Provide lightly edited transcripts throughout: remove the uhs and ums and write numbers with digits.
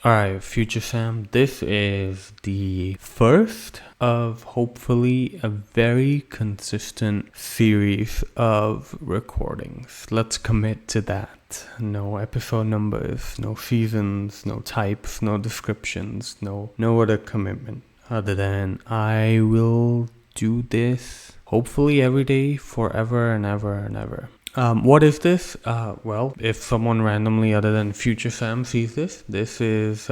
Alright, Future Sam, this is the first of hopefully a very consistent series of recordings. Let's commit to that. No episode numbers, no seasons, no types, no descriptions, no other commitment other than I will do this hopefully every day forever and ever and ever. What is this? Well, if someone randomly other than Future Sam sees this is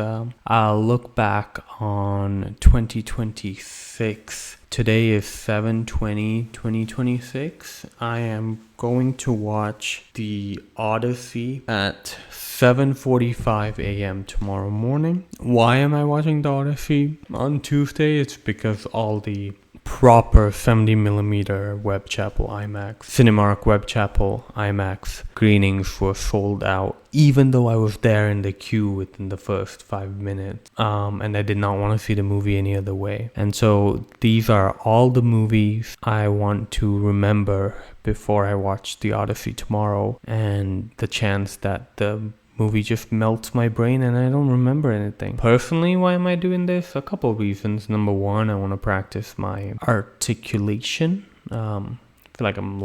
I'll look back on 2026. Today is 7/20/2026. I am going to watch the Odyssey at 7:45 a.m. tomorrow morning. Why am I watching the Odyssey on Tuesday? It's because all the proper 70mm Web Chapel IMAX, Cinemark Web Chapel IMAX screenings were sold out, even though I was there in the queue within the first 5 minutes. And I did not want to see the movie any other way. And so these are all the movies I want to remember before I watch the Odyssey tomorrow, and the chance that the movie just melts my brain and I don't remember anything. Personally, why am I doing this? A couple of reasons. Number one, I want to practice my articulation. I feel like I'm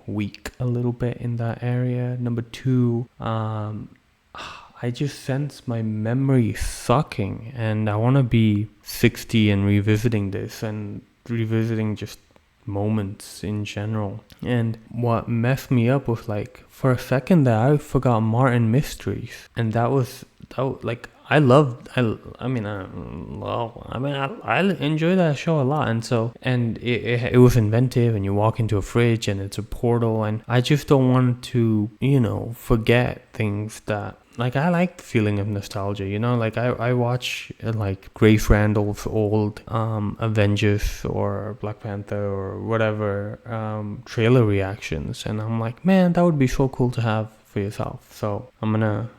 weak a little bit in that area. Number two, I just sense my memory sucking, and I want to be 60 and revisiting this and revisiting just moments in general. And what messed me up was, like, for a second there I forgot Martin Mysteries, and I enjoy that show a lot. And so, and it was inventive, and you walk into a fridge and it's a portal, and I just don't want to, forget things that, like, I like the feeling of nostalgia, like I watch like Grace Randall's old Avengers or Black Panther or whatever trailer reactions, and I'm like, man, that would be so cool to have for yourself. So I'm gonna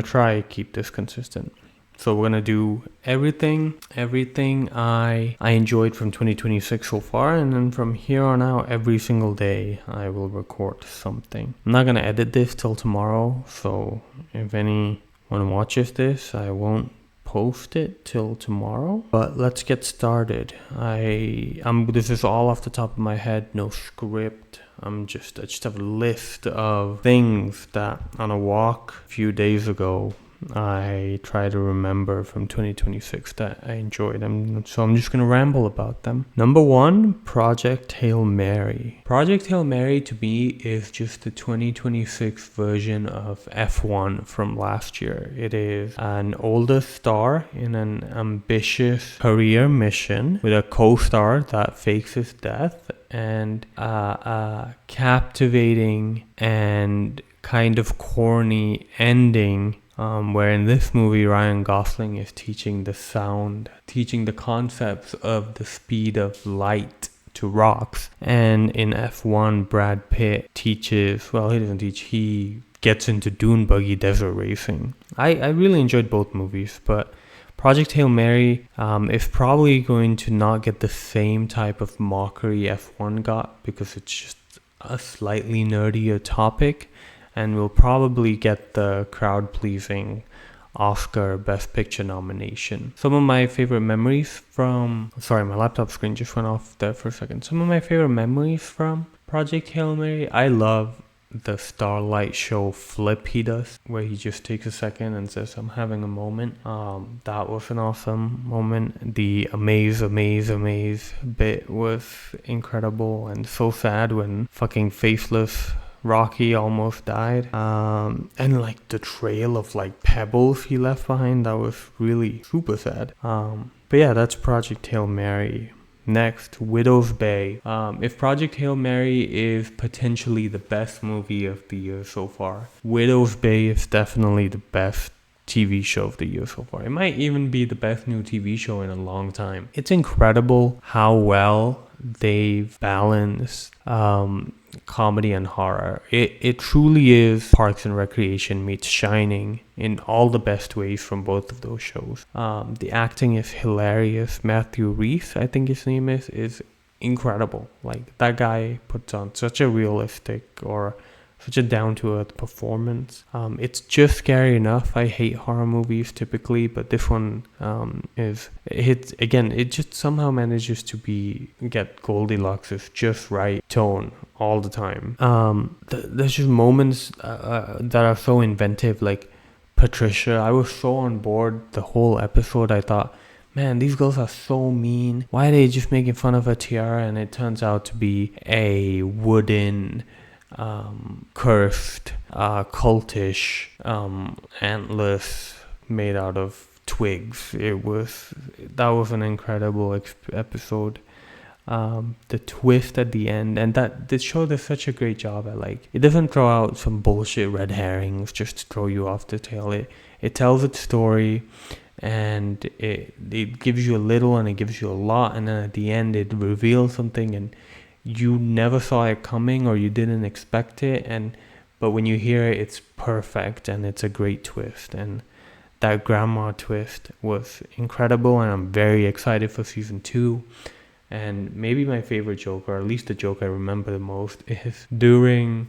try keep this consistent. So we're gonna do everything I enjoyed from 2026 so far, and then from here on out, every single day I will record something. I'm not gonna edit this till tomorrow, so if anyone watches this, I won't post it till tomorrow. But let's get started. This is all off the top of my head, no script. I just have a list of things that on a walk a few days ago I try to remember from 2026 that I enjoyed, and so I'm just going to ramble about them. Number one, Project Hail Mary. Project Hail Mary to me is just the 2026 version of F1 from last year. It is an older star in an ambitious career mission with a co-star that fakes his death, and a captivating and kind of corny ending, where in this movie Ryan Gosling is teaching the concepts of the speed of light to rocks, and in F1 Brad Pitt he gets into dune buggy desert racing. I really enjoyed both movies, but Project Hail Mary is probably going to not get the same type of mockery F1 got, because it's just a slightly nerdier topic, and will probably get the crowd-pleasing Oscar Best Picture nomination. Some of my favorite memories from... Sorry, my laptop screen just went off there for a second. Some of my favorite memories from Project Hail Mary, I love the Starlight Show flip he does, where he just takes a second and says, I'm having a moment. That was an awesome moment. The amaze bit was incredible, and so sad when fucking faceless Rocky almost died. And like the trail of like pebbles he left behind, that was really super sad. But yeah, that's Project Hail Mary. Next, Widow's Bay. If Project Hail Mary is potentially the best movie of the year so far, Widow's Bay is definitely the best TV show of the year so far. It might even be the best new TV show in a long time. It's incredible how well they've balanced comedy and horror. It truly is Parks and Recreation meets Shining in all the best ways from both of those shows. The acting is hilarious. Matthew Rhys, I think his name is incredible. Like, that guy puts on such a realistic or such a down-to-earth performance. It's just scary enough. I hate horror movies typically, but this one it just somehow manages to get Goldilocks' just right tone all the time. There's just moments that are so inventive, like Patricia. I was so on board the whole episode. I thought, man, these girls are so mean. Why are they just making fun of her tiara? And it turns out to be a wooden, cursed, cultish, antlers made out of twigs. That was an incredible episode. The twist at the end, and that the show does such a great job at, like, it doesn't throw out some bullshit red herrings just to throw you off the tail. It tells its story, and it gives you a little and it gives you a lot, and then at the end it reveals something and you never saw it coming or you didn't expect it, but when you hear it, it's perfect and it's a great twist. And that grandma twist was incredible, and I'm very excited for season 2. And maybe my favorite joke, or at least the joke I remember the most, is during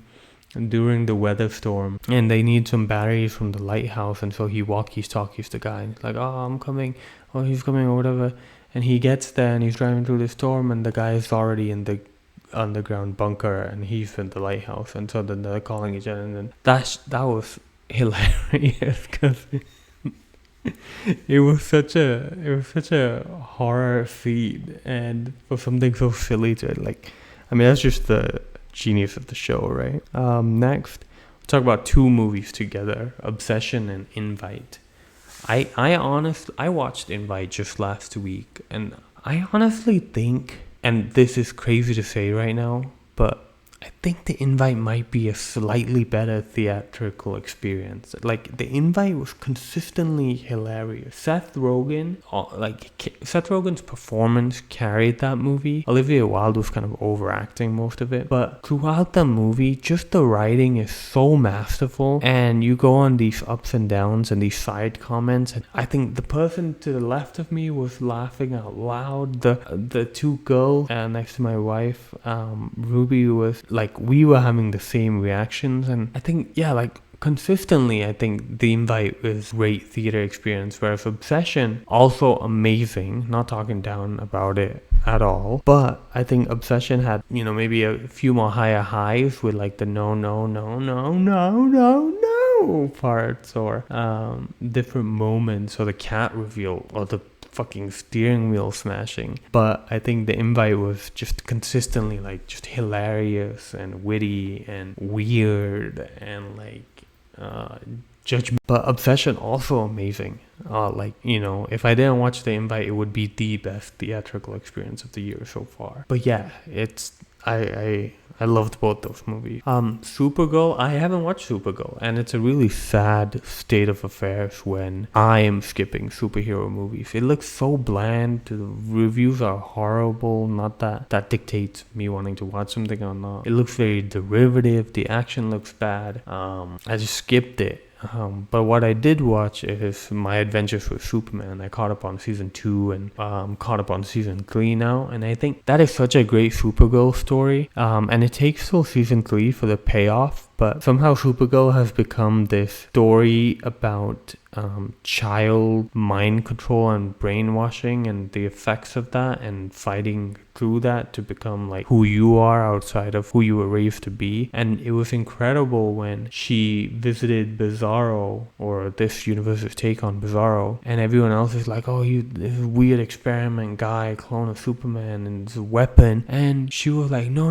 the weather storm, and they need some batteries from the lighthouse, and so he walkies-talkies the guy, and he's like, oh, I'm coming, oh, he's coming, or whatever. And he gets there, and he's driving through the storm, and the guy is already in the underground bunker, and he's in the lighthouse, and so then they're calling each other, and then that was hilarious, because it was such a horror scene, and for something so silly to, like, I mean, that's just the genius of the show, right? Next, we'll talk about 2 movies together, Obsession and Invite. I watched Invite just last week, and I honestly think, and this is crazy to say right now, but I think The Invite might be a slightly better theatrical experience. Like, The Invite was consistently hilarious. Seth Rogen's performance carried that movie. Olivia Wilde was kind of overacting most of it, but throughout the movie, just the writing is so masterful, and you go on these ups and downs and these side comments, and I think the person to the left of me was laughing out loud. The 2 girls next to my wife, Ruby, was like, we were having the same reactions. And I think, yeah, like, consistently, I think The Invite is great theater experience, whereas Obsession, also amazing, not talking down about it at all, but I think Obsession had, maybe a few more higher highs with, like, the no parts, or different moments, or the cat reveal, or the fucking steering wheel smashing. But I think The Invite was just consistently, like, just hilarious and witty and weird and, like, judgment. But Obsession, also amazing. If I didn't watch The Invite, it would be the best theatrical experience of the year so far. But yeah, I loved both those movies. Supergirl, I haven't watched Supergirl, and it's a really sad state of affairs when I am skipping superhero movies. It looks so bland, the reviews are horrible, not that dictates me wanting to watch something or not. It looks very derivative, the action looks bad. I just skipped it. But what I did watch is My Adventures with Superman. I caught up on season 2 and caught up on season 3 now, and I think that is such a great Supergirl story. And it takes till season 3 for the payoff, but somehow Supergirl has become this story about child mind control and brainwashing and the effects of that, and fighting through that to become, like, who you are outside of who you were raised to be. And it was incredible when she visited Bizarro, or this universe's take on Bizarro, and everyone else is like, oh, this weird experiment guy, clone of Superman, and it's a weapon. And she was like, no,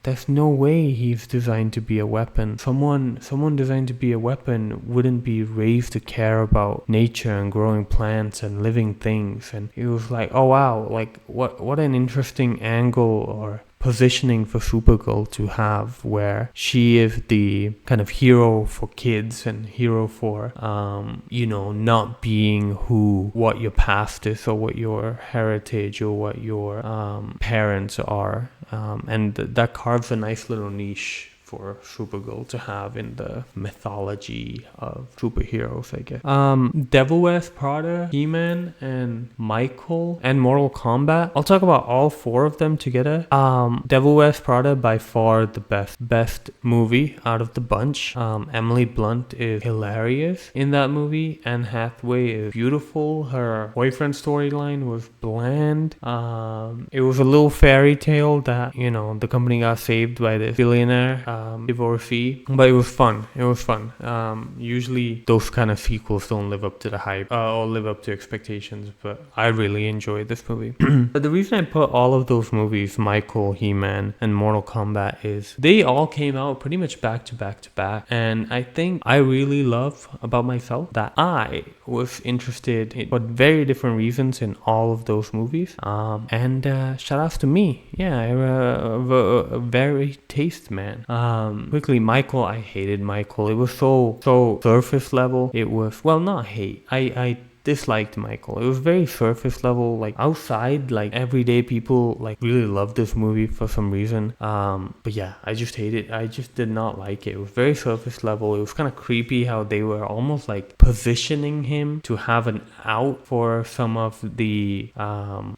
there's no way he's designed to be a weapon. Someone designed to be a weapon wouldn't be raised to care about nature and growing plants and living things. And it was like, oh wow, like, what an interesting angle or positioning for Supergirl to have, where she is the kind of hero for kids and hero for not being what your past is, or what your heritage, or what your parents are, and that carves a nice little niche for Supergirl to have in the mythology of superheroes, I guess. Devil Wears Prada, He-Man, and Michael, and Mortal Kombat. I'll talk about all four of them together. Devil Wears Prada, by far the best movie out of the bunch. Emily Blunt is hilarious in that movie. Anne Hathaway is beautiful. Her boyfriend storyline was bland. It was a little fairy tale that, you know, the company got saved by this billionaire divorcee, but it was fun. Usually those kind of sequels don't live up to the hype or live up to expectations, but I really enjoyed this movie. But the reason I put all of those movies, Michael, He-Man, and Mortal Kombat, is they all came out pretty much back to back to back, and I think I really love about myself that I was interested in, but very different reasons, in all of those movies. And shout outs to me. Yeah, I'm a very taste man. Quickly, Michael, I hated Michael. It was so surface level. It was, well, not hate. I disliked Michael. It was very surface level. Like outside, like everyday people like really loved this movie for some reason. But yeah, I just hated it. I just did not like it. It was very surface level. It was kind of creepy how they were almost like positioning him to have an out for some of the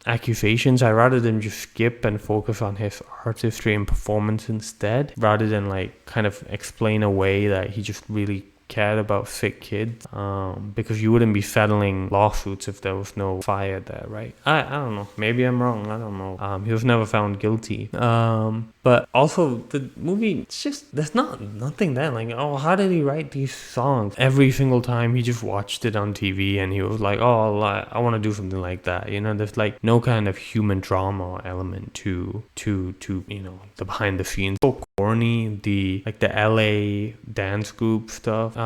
accusations. I rather than just skip and focus on his artistry and performance instead, rather than like kind of explain away that he just really cared about sick kids, because you wouldn't be settling lawsuits if there was no fire there, right? I don't know, maybe I'm wrong, I don't know. He was never found guilty, but also the movie, it's just, there's nothing there, like, oh, how did he write these songs? Every single time he just watched it on TV and he was like, oh, I want to do something like that, you know. There's like no kind of human drama element to you know, the behind the scenes. So corny, the LA dance group stuff.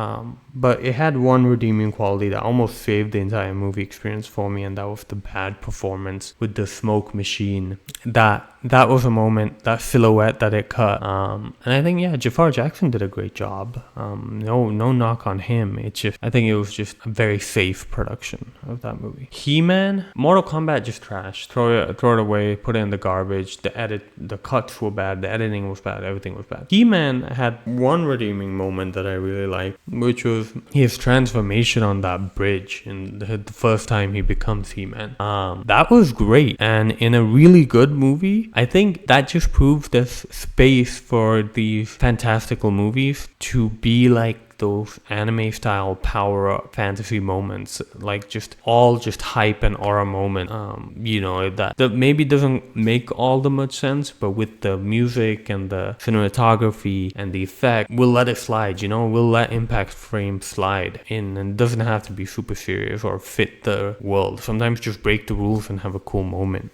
But it had one redeeming quality that almost saved the entire movie experience for me, and that was the bad performance with the smoke machine. That was a moment, that silhouette that it cut. And I think, yeah, Jafar Jackson did a great job. No knock on him. It's just, I think it was just a very safe production of that movie. He-Man, Mortal Kombat, just trash. Throw it away, put it in the garbage. The cuts were bad, the editing was bad, everything was bad. He-Man had one redeeming moment that I really liked, which was his transformation on that bridge in the first time he becomes He-Man. That was great, and in a really good movie, I think that just proves there's space for these fantastical movies to be like those anime style power up fantasy moments, like just hype and aura moment. You know, that maybe doesn't make all the much sense, but with the music and the cinematography and the effect, we'll let it slide, you know. We'll let impact frame slide in, and it doesn't have to be super serious or fit the world. Sometimes just break the rules and have a cool moment.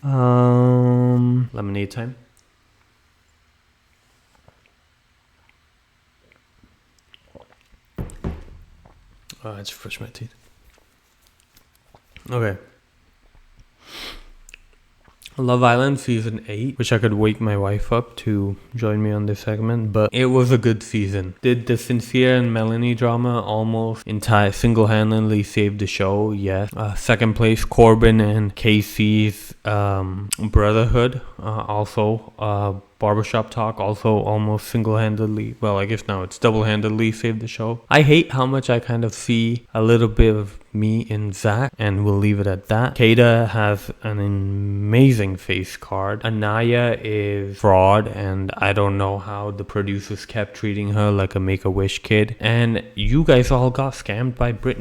Lemonade time. I just brush my teeth. Okay. Love Island season 8. Wish I could wake my wife up to join me on this segment, but it was a good season. Did the Sincere and Melanie drama almost single-handedly save the show? Yes. Second place, Corbin and Casey's brotherhood. Also, Barbershop Talk also almost single-handedly, well, I guess now it's double-handedly saved the show. I hate how much I kind of see a little bit of me in Zach, and we'll leave it at that. Kata has an amazing face card. Anaya is fraud, and I don't know how the producers kept treating her like a Make-A-Wish kid. And you guys all got scammed by Bryce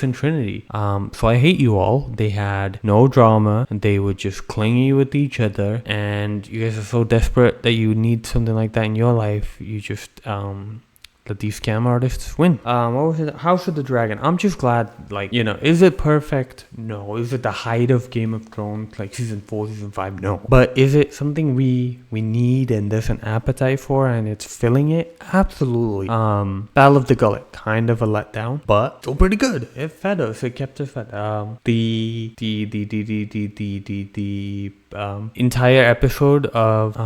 and Trinity. So I hate you all. They had no drama, and they were just clingy with each other, and you guys are so desperate that you need something like that in your life. You just let these scam artists win. What was it? House of the Dragon. I'm just glad, like, you know, is it perfect? No. Is it the height of Game of Thrones, like season 4, season 5? No. But is it something we need and there's an appetite for and it's filling it? Absolutely. Battle of the Gullet, kind of a letdown, but still pretty good. It fed us. It kept us fed. The entire episode of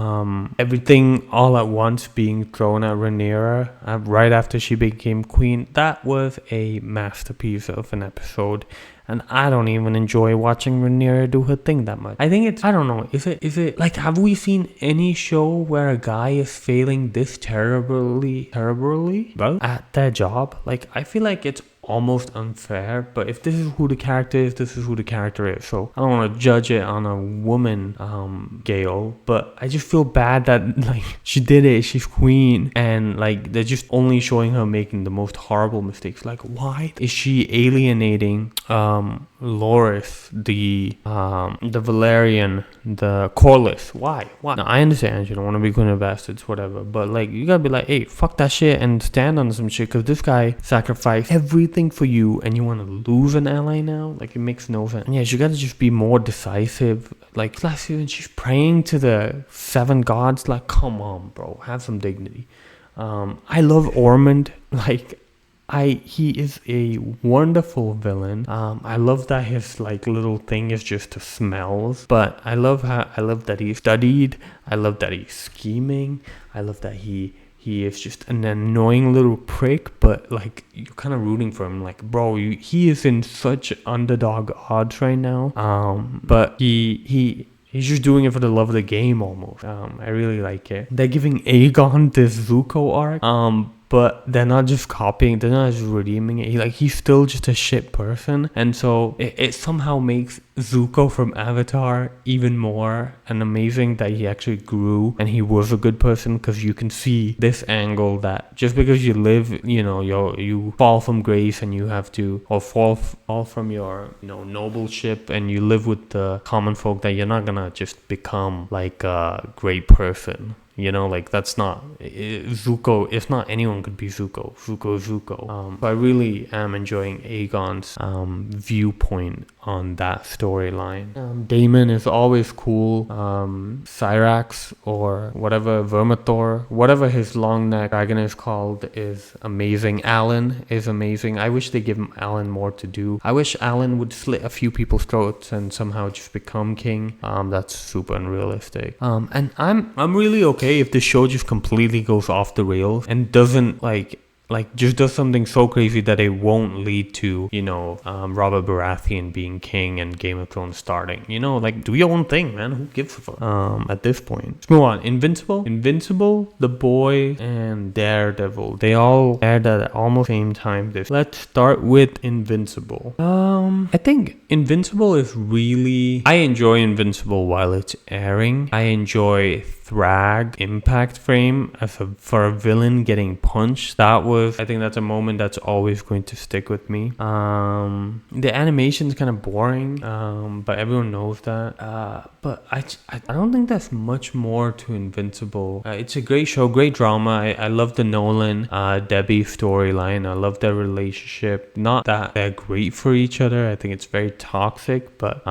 everything all at once being thrown at Rhaenyra right after she became queen. That was a masterpiece of an episode. And I don't even enjoy watching Rhaenyra do her thing that much. I think it's, I don't know, is it like, have we seen any show where a guy is failing this terribly well at their job? Like, I feel like it's almost unfair, but if this is who the character is, this is who the character is. So I don't want to judge it on a woman Gale, but I just feel bad that like she did it, she's queen, and like they're just only showing her making the most horrible mistakes. Like, why is she alienating Loras, the Valerian, the Corlys? Why? Now, I understand you don't want to be Queen of Bastards, whatever, but like you gotta be like, hey, fuck that shit and stand on some shit, because this guy sacrificed everything for you and you want to lose an ally now? Like, it makes no sense. And yeah, you gotta just be more decisive. Like last season, she's praying to the 7 gods. Like, come on, bro, have some dignity. I love Ormond. Like, he is a wonderful villain. I love that his like little thing is just to smells. But I love that he's studied. I love that he's scheming. I love that he is just an annoying little prick, but like you're kind of rooting for him. Like, bro, he is in such underdog odds right now. But he's just doing it for the love of the game almost. I really like it. They're giving Aegon this Zuko arc. But they're not just copying, they're not just redeeming it. He's still just a shit person. And so it somehow makes Zuko from Avatar even more and amazing that he actually grew and he was a good person, because you can see this angle that just because you live, you fall from grace and you have to, or fall from your, nobleship, and you live with the common folk, that you're not gonna just become like a great person. That's not Zuko. If not, anyone could be Zuko. Zuko. But I really am enjoying Aegon's viewpoint on that storyline. Daemon is always cool. Syrax or whatever, Vermithor, whatever his long neck dragon is called, is amazing. Alan is amazing. I wish they give him Alan more to do. I wish Alan would slit a few people's throats and somehow just become king. That's super unrealistic. And I'm really okay if the show just completely goes off the rails and doesn't like just does something so crazy that it won't lead to Robert Baratheon being king and Game of Thrones starting. Do your own thing, man. Who gives a fuck at this point? Let's move on. Invincible, The Boy, and Daredevil, they all aired at almost the same time. Let's start with Invincible. I think Invincible is really, I enjoy Invincible while it's airing. I enjoy Thrag impact frame for a villain getting punched. I think that's a moment that's always going to stick with me. The animation's kind of boring, but everyone knows that. But I don't think there's much more to Invincible. It's a great show, great drama. I love the Nolan Debbie storyline. I love their relationship. Not that they're great for each other. I think it's very toxic, but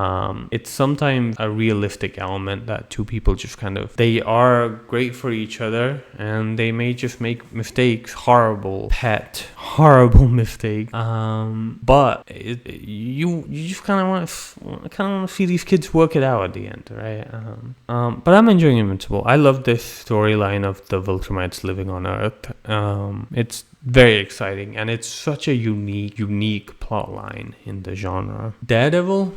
it's sometimes a realistic element that two people just they are great for each other and they may just make mistakes, horrible mistakes. But you just kind of want to see these kids work it out at the end, right? But I'm enjoying Invincible. I love this storyline of the Viltrumites living on Earth. It's very exciting and it's such a unique plot line in the genre. Daredevil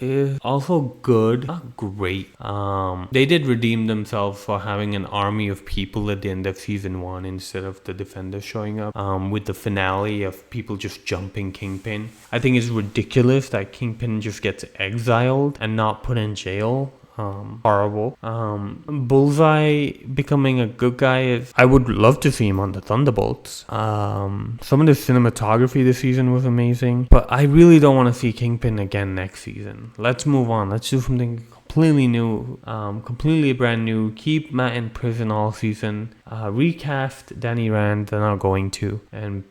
is also good, not great. They did redeem themselves for having an army of people at the end of season 1 instead of the Defenders showing up, with the finale of people just jumping Kingpin. I think it's ridiculous that Kingpin just gets exiled and not put in jail. Horrible. Bullseye becoming a good guy I would love to see him on the Thunderbolts. Some of the cinematography this season was amazing, but I really don't want to see Kingpin again next season. Let's move on. Let's do something completely new, completely brand new. Keep Matt in prison all season. Recast Danny Rand, they're not going to, and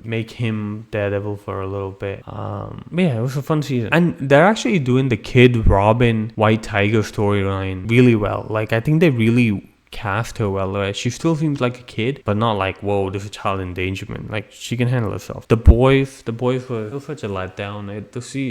make him Daredevil for a little bit. Yeah, it was a fun season, and they're actually doing the Kid Robin White Tiger storyline really well. I think they really cast her well. Right? She still seems like a kid, but not like, whoa, this is child endangerment. Like, she can handle herself. The boys were such a letdown.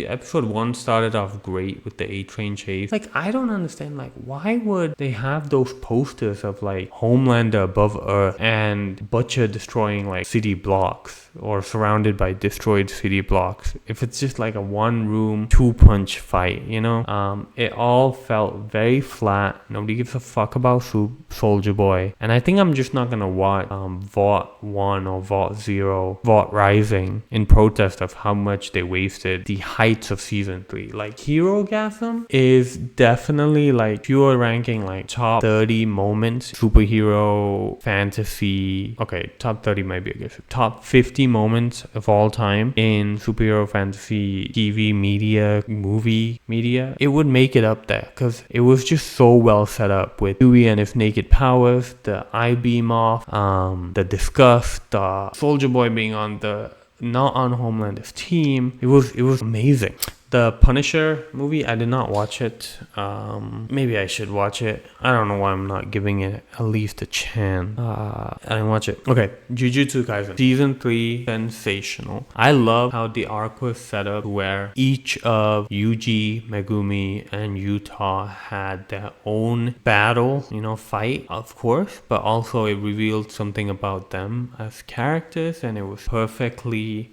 Episode 1 started off great with the A-Train chase. Like, I don't understand, like, why would they have those posters of like Homelander above Earth and Butcher destroying like city blocks or surrounded by destroyed city blocks if it's just like a one room 2-punch fight, you know? It all felt very flat. Nobody gives a fuck about Soldier Boy, and I think I'm just not gonna watch Vought 1 or Vought 0, Vought Rising in protest of how much they wasted the heights of season 3. Like, Herogasm is definitely like pure ranking like top 30 moments, superhero fantasy. Okay, top 30 might be a good. Top 50 moments of all time in superhero fantasy TV media, movie media. It would make it up there because it was just so well set up with Huey and his naked powers, the I-beam off, the disgust, the Soldier Boy being on the not on Homelander's team. It was amazing. The Punisher movie, I did not watch it. Maybe I should watch it. I don't know why I'm not giving it at least a chance. I didn't watch it. Okay, Jujutsu Kaisen. Season 3, sensational. I love how the arc was set up where each of Yuji, Megumi, and Utah had their own battle, fight, of course, but also it revealed something about them as characters, and it was perfectly,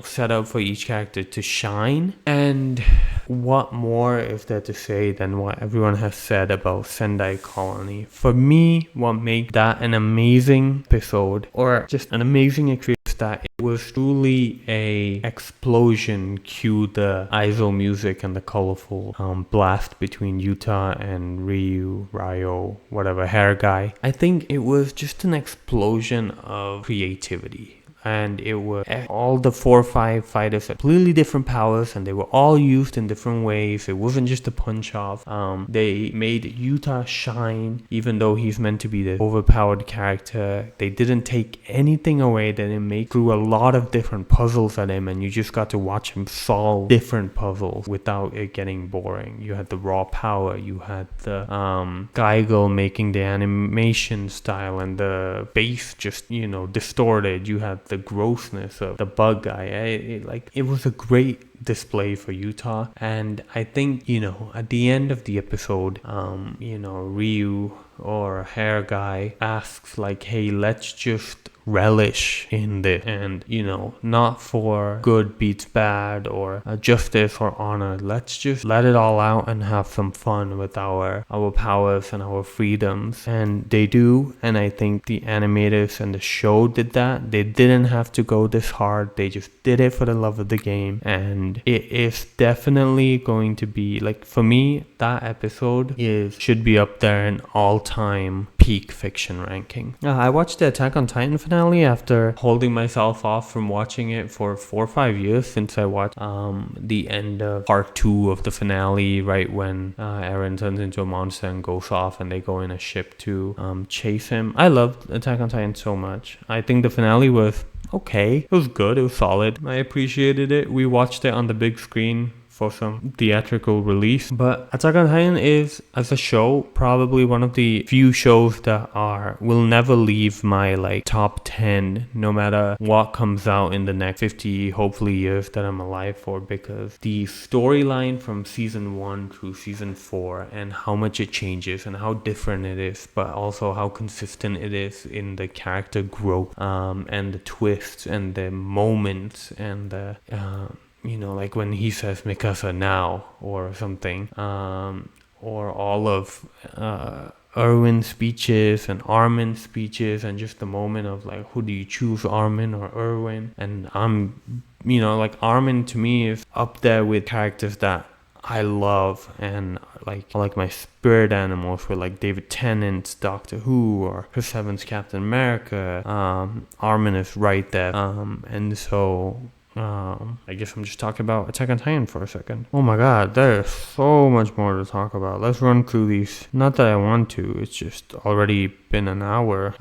set up for each character to shine. And what more is there to say than what everyone has said about Sendai Colony? For me, what made that an amazing episode, or just an amazing experience, that it was truly a explosion. Cue the ISO music and the colorful blast between Utah and Ryo, whatever, hair guy. I think it was just an explosion of creativity. And it was all the 4 or 5 fighters had completely different powers, and they were all used in different ways. It wasn't just a punch off. They made Utah shine, even though he's meant to be the overpowered character. They didn't take anything away. They didn't make through a lot of different puzzles at him, and you just got to watch him solve different puzzles without it getting boring. You had the raw power. You had the Geigel making the animation style, and the bass just distorted. You had the grossness of the bug guy. It was a great display for Utah, and I think at the end of the episode, Ryu or hair guy asks like, hey, let's just relish in this, and not for good beats bad or justice or honor. Let's just let it all out and have some fun with our powers and our freedoms. And they do, and I think the animators and the show did that. They didn't have to go this hard. They just did it for the love of the game, and it is definitely going to be, like, for me, that episode should be up there in all-time peak fiction ranking. I watched the Attack on Titan finale after holding myself off from watching it for 4 or 5 years since I watched the end of part 2 of the finale, right when Eren turns into a monster and goes off and they go in a ship to chase him. I loved Attack on Titan so much. I think the finale was okay. It was good. It was solid. I appreciated it. We watched it on the big screen for some theatrical release. But Attack on Titan is, as a show, probably one of the few shows that will never leave my top 10, no matter what comes out in the next 50 hopefully years that I'm alive for, because the storyline from season 1 through season 4 and how much it changes and how different it is, but also how consistent it is in the character growth and the twists and the moments and the like when he says Mikasa now or something, or all of Erwin's speeches and Armin's speeches, and just the moment of like, who do you choose, Armin or Erwin? And Armin to me is up there with characters that I love, and like my spirit animals were like David Tennant's Doctor Who or Chris Evans' Captain America. Armin is right there, and so I guess I'm just talking about Attack on Titan for a second. Oh my god, there's so much more to talk about. Let's run through these. Not that I want to, it's just already been an hour.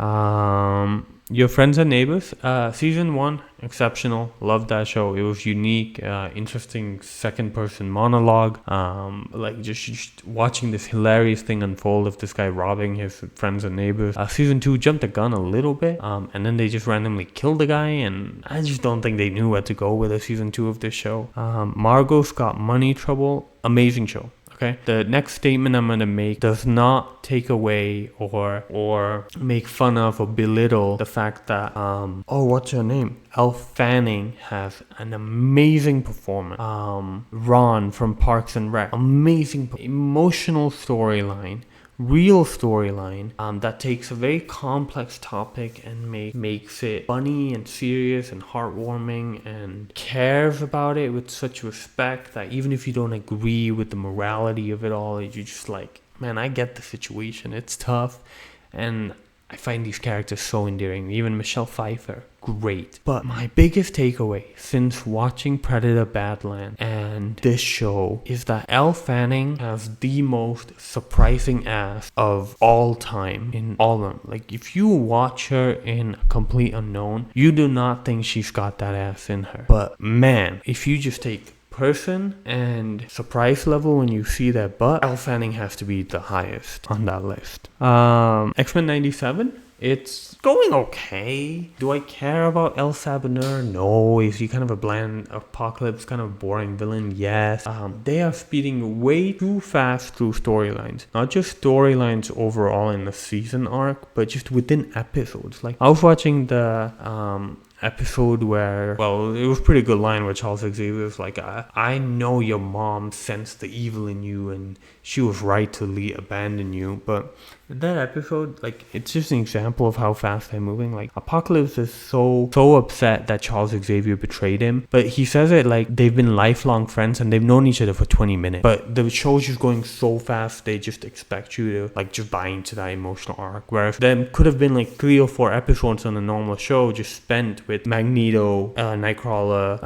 Your Friends and Neighbors, season 1, exceptional. Loved that show. It was unique, interesting second person monologue. Like just watching this hilarious thing unfold of this guy robbing his friends and neighbors. Season 2 jumped the gun a little bit, and then they just randomly killed the guy, and I just don't think they knew where to go with a season 2 of this show. Margot's Got Money Trouble, amazing show. Okay. The next statement I'm going to make does not take away or make fun of or belittle the fact that what's her name? Elle Fanning has an amazing performance. Ron from Parks and Rec, amazing emotional storyline. Real storyline that takes a very complex topic and makes it funny and serious and heartwarming and cares about it with such respect that even if you don't agree with the morality of it all, you're just like, man, I get the situation. It's tough. And I find these characters so endearing. Even Michelle Pfeiffer, great. But my biggest takeaway since watching Predator Badlands and this show is that Elle Fanning has the most surprising ass of all time in all of them. Like, if you watch her in Complete Unknown, you do not think she's got that ass in her. But man, if you just take person and surprise level when you see that butt, Elle Fanning has to be the highest on that list. X-Men 97, it's going okay. Do I care about El Sabineur? No. Is he kind of a bland Apocalypse, kind of boring villain? Yes. They are speeding way too fast through storylines. Not just storylines overall in the season arc, but just within episodes. Like, I was watching the episode where, well, it was a pretty good line where Charles Xavier was like, I know your mom sensed the evil in you and she was right to abandon you. But that episode, like, it's just an example of how fast they're moving. Like, Apocalypse is so upset that Charles Xavier betrayed him, but he says it like they've been lifelong friends and they've known each other for 20 minutes, but the show's just going so fast they just expect you to like just buy into that emotional arc, whereas there could have been like 3 or 4 episodes on a normal show just spent with Magneto, Nightcrawler,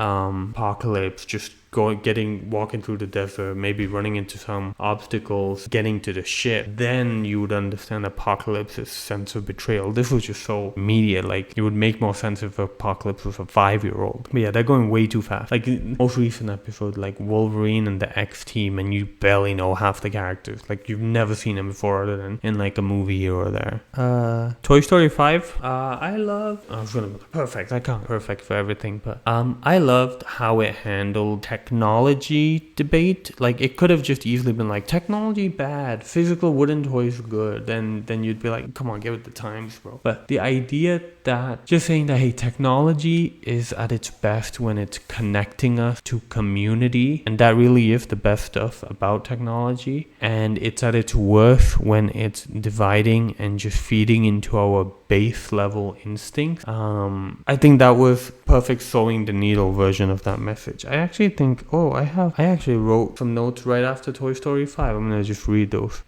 Apocalypse just walking through the desert, maybe running into some obstacles, getting to the ship. Then you would understand Apocalypse's sense of betrayal. This was just so immediate. Like, it would make more sense if Apocalypse was a 5-year-old. But yeah, they're going way too fast. Like, the most recent episode, like Wolverine and the X-Team, and you barely know half the characters. Like, you've never seen them before other than in like a movie here or there. Toy Story 5, perfect. I can't perfect for everything, but I loved how it handled technology debate. Like, it could have just easily been like, technology bad, physical wooden toys good, then you'd be like, come on, get with the times, bro. But the idea that just saying that, hey, technology is at its best when it's connecting us to community, and that really is the best stuff about technology, and it's at its worst when it's dividing and just feeding into our base level instincts. I think that was perfect sewing the needle version of that message. I actually think, I actually wrote some notes right after Toy Story 5. I'm gonna just read those.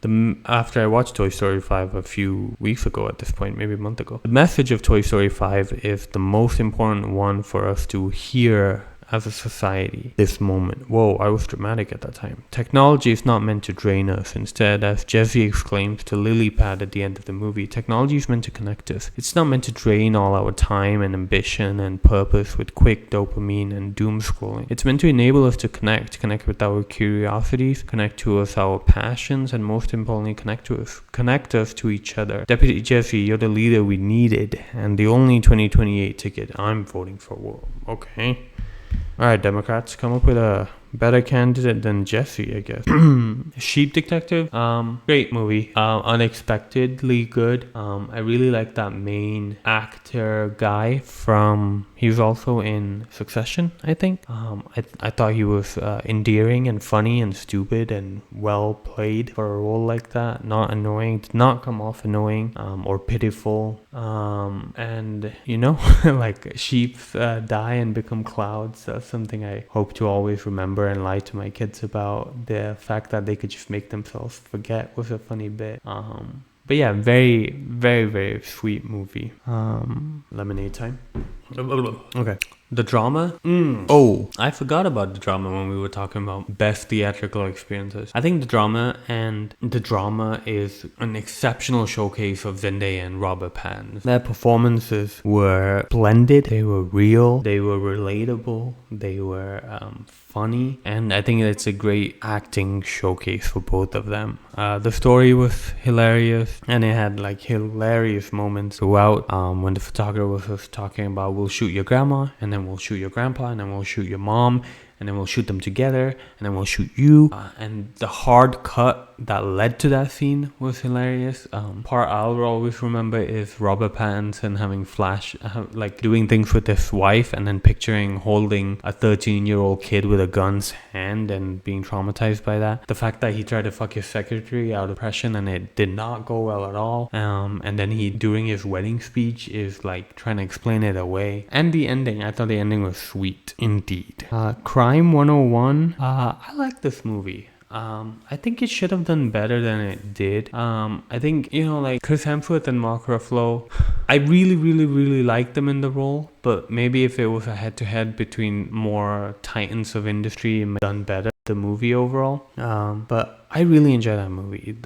After I watched Toy Story 5 a few weeks ago at this point, maybe a month ago. The message of Toy Story 5 is the most important one for us to hear as a society this moment. Whoa, I was dramatic at that time. Technology is not meant to drain us. Instead, as Jesse exclaims to Lilypad at the end of the movie, technology is meant to connect us. It's not meant to drain all our time and ambition and purpose with quick dopamine and doom scrolling. It's meant to enable us to connect with our curiosities, connect to us our passions, and most importantly, connect us to each other. Deputy Jesse, you're the leader we needed and the only 2028 ticket I'm voting for. Whoa, okay. Alright, Democrats, come up with a better candidate than Jesse, I guess. Sheep Detective, great movie, unexpectedly good. I really like that main actor guy he was also in Succession, I think. I thought he was endearing and funny and stupid and well played for a role like that. Not annoying, did not come off annoying or pitiful. And you know, like sheep die and become clouds. That's something I hope to always remember and lie to my kids about. The fact that they could just make themselves forget was a funny bit. But yeah, very, very, very sweet movie. Lemonade time. Okay. The drama? Oh, I forgot about the drama when we were talking about best theatrical experiences. I think the drama is an exceptional showcase of Zendaya and Robert Pattinson. Their performances were blended, they were real, they were relatable, they were funny, and I think it's a great acting showcase for both of them. The story was hilarious, and it had like hilarious moments throughout. When the photographer was talking about, we'll shoot your grandma, and then we'll shoot your grandpa, and then we'll shoot your mom, and then we'll shoot them together, and then we'll shoot you. And the hard cut that led to that scene was hilarious. Part I'll always remember is Robert Pattinson having like doing things with his wife, and then picturing holding a 13-year-old kid with a gun's hand and being traumatized by that. The fact that he tried to fuck his secretary out of depression and it did not go well at all. And then he, during his wedding speech, is like trying to explain it away. And the ending, I thought the ending was sweet indeed. Crime 101. I like this movie. I think it should have done better than it did. I think, like Chris Hemsworth and Mark Ruffalo, I really liked them in the role, but maybe if it was a head-to-head between more titans of industry, it might have done better, the movie overall. But I really enjoyed that movie.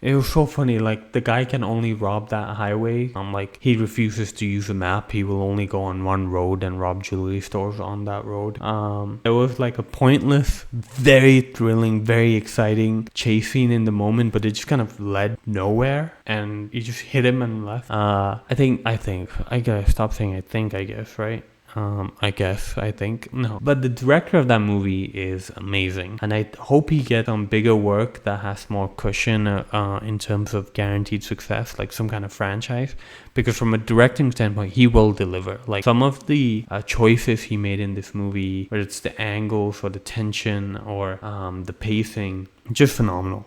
It was so funny, like the guy can only rob that highway. Like he refuses to use a map. He will only go on one road and rob jewelry stores on that road. It was like a pointless, very thrilling, very exciting chase scene in the moment, but it just kind of led nowhere, and you just hit him and left. I gotta stop saying I guess, right? I think. No. But the director of that movie is amazing. And I hope he gets on bigger work that has more cushion in terms of guaranteed success, like some kind of franchise. Because from a directing standpoint, he will deliver. Like some of the choices he made in this movie, whether it's the angles or the tension or the pacing, just phenomenal.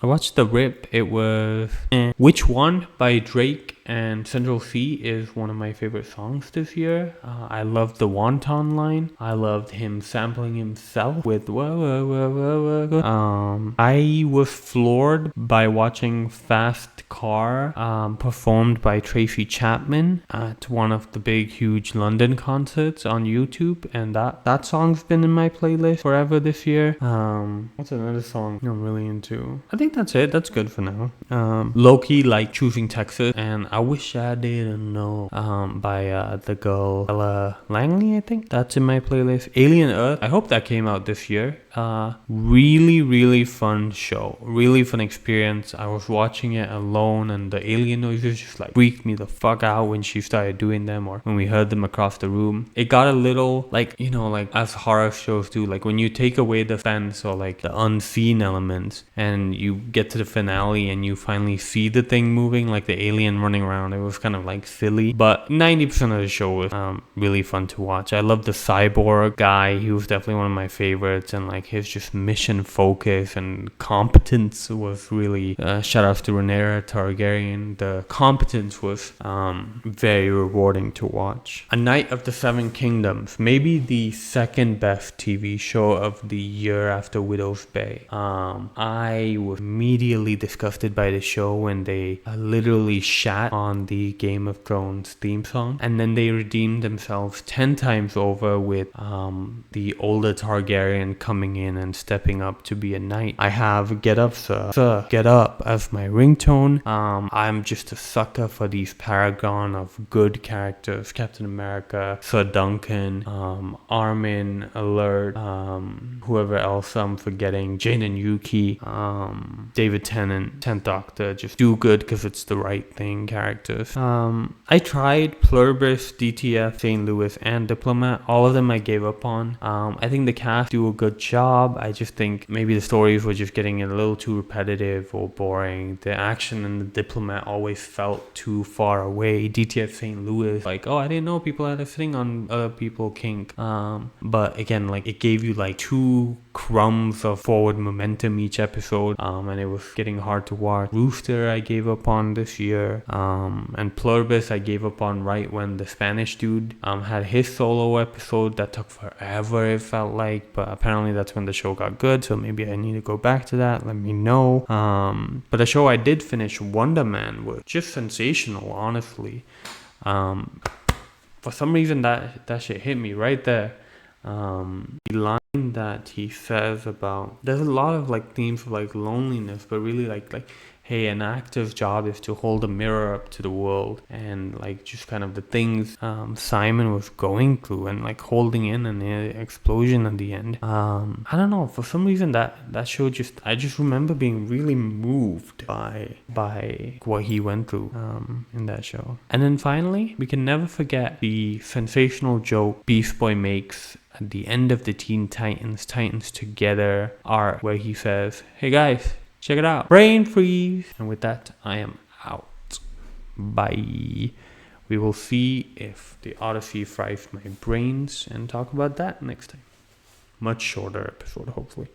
I watched The Rip. It was Which One by Drake and Central C is one of my favorite songs this year. I loved the Wonton line. I loved him sampling himself with whoa, whoa, whoa, whoa, whoa. I was floored by watching Fast Car performed by Tracy Chapman at one of the big huge London concerts on YouTube, and that song's been in my playlist forever this year. What's another song I'm really into? I think that's it. That's good for now. Loki, like Choosing Texas, and I Wish I Didn't Know by the girl Ella Langley, I think. That's in my playlist. Alien Earth, I hope that came out this year. Really fun show, really fun experience. I was watching it alone, and the alien noises just like freaked me the fuck out when she started doing them, or when we heard them across the room. It got a little like, like as horror shows do, like when you take away the fence or like the unseen elements and you get to the finale and you finally see the thing moving, like the alien running around. It was kind of like silly, but 90% of the show was really fun to watch. I love the cyborg guy. He was definitely one of my favorites, and like his just mission focus and competence was really shout outs to Rhaenyra Targaryen. The competence was very rewarding to watch. A Knight of the Seven Kingdoms, maybe the second best TV show of the year after Widow's Bay. I was immediately disgusted by the show when they literally shat on the Game of Thrones theme song, and then they redeemed themselves 10 times over with the older Targaryen coming in and stepping up to be a knight. I have Get Up Sir, Get Up as my ringtone. I'm just a sucker for these paragon of good characters: Captain America, Sir Duncan, Armin, Alert, whoever else I'm forgetting, Jane and Yuki, David Tennant, 10th Doctor, just do good because it's the right thing characters. I tried Pluribus, DTF, St. Louis, and Diplomat. All of them I gave up on. I think the cast do a good job. I just think maybe the stories were just getting a little too repetitive or boring. The action in the Diplomat always felt too far away. DTF St. Louis, like, I didn't know people had a thing on other people kink. But again, like it gave you like two crumbs of forward momentum each episode, and it was getting hard to watch. Rooster I gave up on this year, and Pluribus I gave up on right when the Spanish dude had his solo episode that took forever, it felt like, but apparently that's when the show got good, so maybe I need to go back to that. Let me know. But the show I did finish, Wonder Man, was just sensational, honestly. for some reason that shit hit me right there. The line that he says about, there's a lot of like themes of like loneliness, but really like hey, an actor's job is to hold a mirror up to the world, and like just kind of the things Simon was going through, and like holding in an explosion at the end. I don't know, for some reason that show I just remember being really moved by what he went through in that show. And then finally, we can never forget the sensational joke Beast Boy makes at the end of the Teen Titans Together arc, where he says, "Hey guys, check it out, brain freeze." And with that, I am out. Bye. We will see if the Odyssey fries my brains and talk about that next time. Much shorter episode, hopefully.